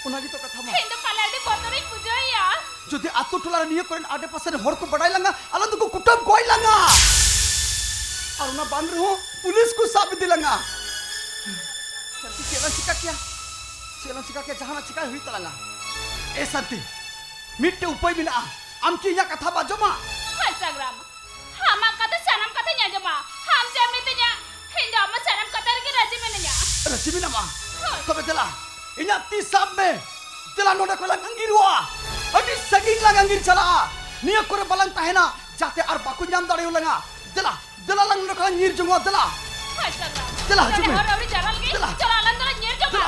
उनागी तो कथा मा हिंदू पलाड़ी बोतरी बुझाया जुदी आतु टोला नियो कोरेन आडे पासे हर को बड़ाई लंगा अलंदु को कुटम गोई लंगा और उना बांध रहो पुलिस को साबित दिलंगा संति चेलन चिका क्या जहाना चिका हुई तलंगा ए संति मिट्टे उपाय बिना आम की या कथा बाजो मा Instagram हम कथा सनम कथा nya मा हम से मितnya हिंदू हम सनम कथा की राजी में nya राजी में मा तो बेतला इन्या ती साब में तेला नोडे को lang angir wa अभी सगिंग lang angir चला निया कोरे बलंग ताहेना जाते आर बाकु ᱧᱟᱢ दाड़े लंगा दला lang नोडे को ngir जंगो दला Instagram दला हजू में और अभी चला लगी चला लन दला ngir जंगो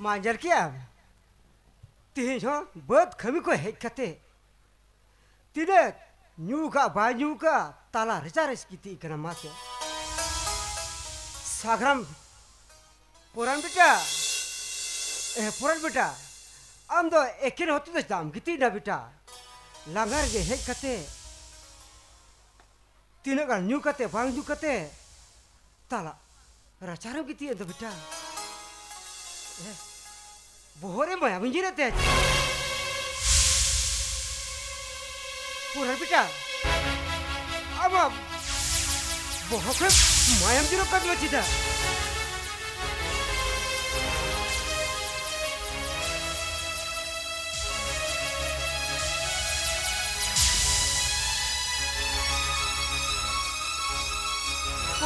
मांजर क्या तीन हो बहुत खमी को है कते तीने न्यू का बाजू का ताला रिचार्ज की थी करना मासे सागरम पुरान बेटा हम तो एक ही होते तो दाम कितनी ना बेटा लंगर के है कते तीनों का न्यू कते बाजू कते ताला रिचार्ज की थी तो बेटा बोहरे माया मंजी रहते हैं पूरा बेटा अब बोहरे माया मंजी रोक कर लो चीज़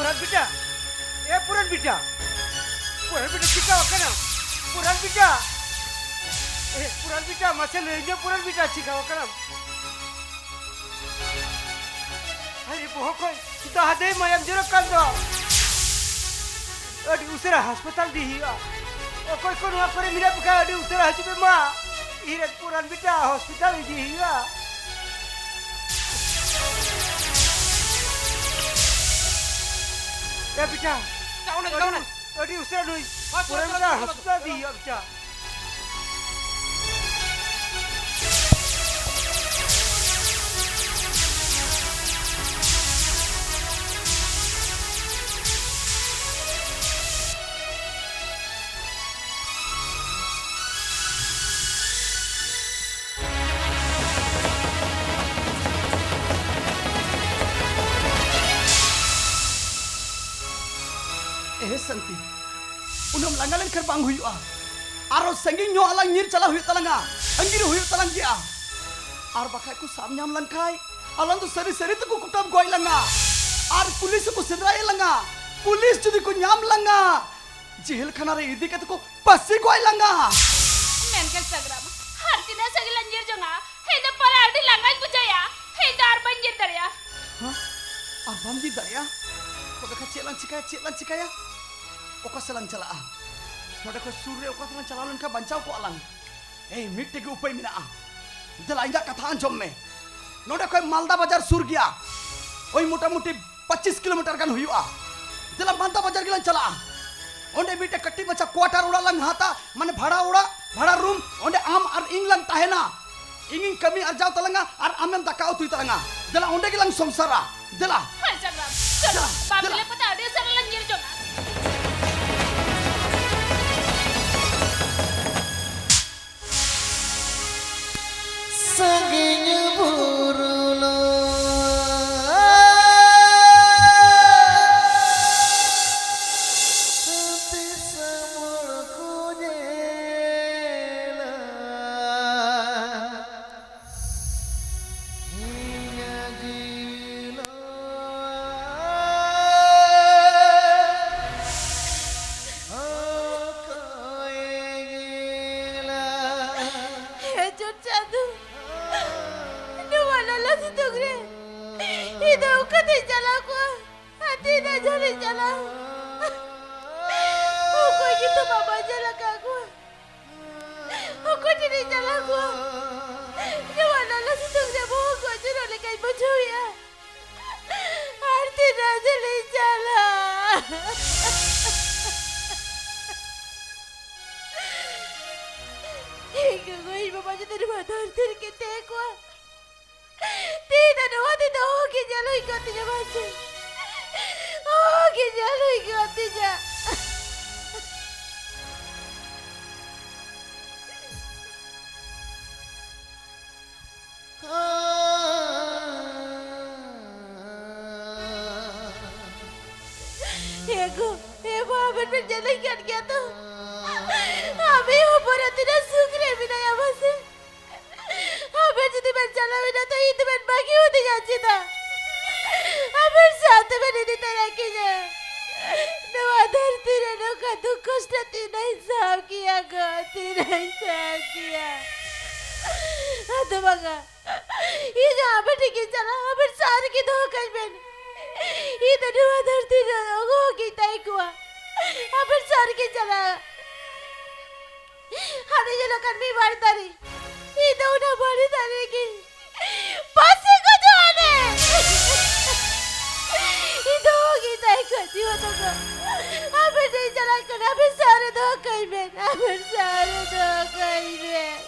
पूरा बेटा चिका वकना पुरान बेटा मसल जो पुरान बेटा चिका वकना अरे बहुत कोई दादे मायम जरूर कर दो अरे उसे अस्पताल दी ही और कोई को वहाँ पर मिला पका अरे उसे हजू में माँ ये पुरान बेटा हॉस्पिटल दी ही या बेटा कौन है अरे उसे नहीं पुरान बेटा हॉस्पिटल दी ही बेटा संति उनम लंगालन खर बांग हुई आरो संगिंग नो अलग नीर चला हुई तलंगा अंगिर हुई तलंग गया आर बखाय को साम ᱧᱟᱢ लंखाय अलंग तो सरी तो को कुटम गोय लंगा आर पुलिस को सिंदराय लंगा पुलिस जुदी को ᱧाम लंगा जेल खाना रे इदी के को पसी गोय लंगा मेनके सगराम हर तिना सगला ngir jonga हिंदू पलाड़ी लंगाई बुझाया हिंदू आर बंजीर दरिया हां आर बंजीर दरिया को देखा चेलन चिकाया ओका सलन चला नोडे को सूर्य ओका सलन चला लनका बंचाव को अलंग ए मिट्टे के ऊपर मिना दला इंदा कथा जम में नोडे को मालदा बाजार सूर गया ओई मोटा मोटी 25 किलोमीटर गन हुआ दला मालदा बाजार गिलन चला ओंडे मिट्टे कट्टी बच्चा क्वार्टर उड़ा लंग हाता माने भाड़ा रूम ओंडे आम और इंग्लैंड ताहेना इंगिंग कमी अर्जाव तलंगा और आमेन दकाव तुई तलंगा दला ओंडे गिलन संसारा दला हाय सगराम चलो बाबले पता अडे सरला ngir jonga Saginya burulo Santi samulku nyela Hingga jilo Arti Raja Licala. Kijalo ikatinya masih. Oh, kijalo ikatinya. Ego, ego aben berjalan kan gitu. Abi upara tidak sukre binaya masih. Aben jadi berjalan bina tuh itu ben bagi udah janji dah. Aben saat ben ini terakinya. Nawa धरती रे नौका दुख कष्ट तीनाई साव किया गो तीनाई साव किया. Aduh bangga. Iya aben dikit jalan aben saat kita hokai ben. Itu dua धरती रे ओगो kita ikua. Aben saat kita jalan. Hari jalan kan mi bar tari. Itu udah bar tari ki. Pasti kau tuane. Itu kita ikut jiwa tuh. Aben di jalan kan aben saat itu hokai ben. Aben saat itu hokai ben.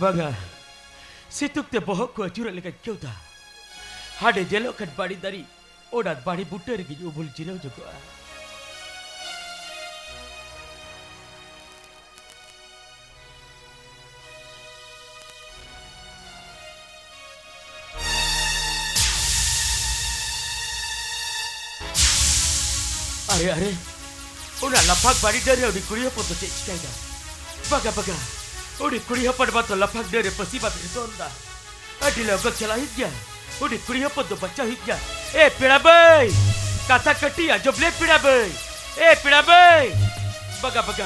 Baga, situk te bohok ko curang lekat kau dah. Hade jelok kat bari dari, odat bari buta lagi ubul jirau juga. Are, odat lapak bari dari audi kuliah foto cek cikai dah. Baga. Udah kuliah pada batu lapak dari pasibat risonda. Adila gak celah hijau. Udah kuliah pada baca hijau. Pirabai, kata ketia joble pirabai. Pirabai, baga.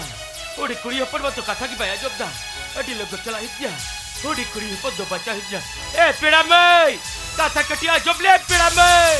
Udah kuliah pada batu kata kibaya job dah. Adila gak celah hijau. Udah kuliah pada baca hijau. Pirabai, kata ketia joble pirabai.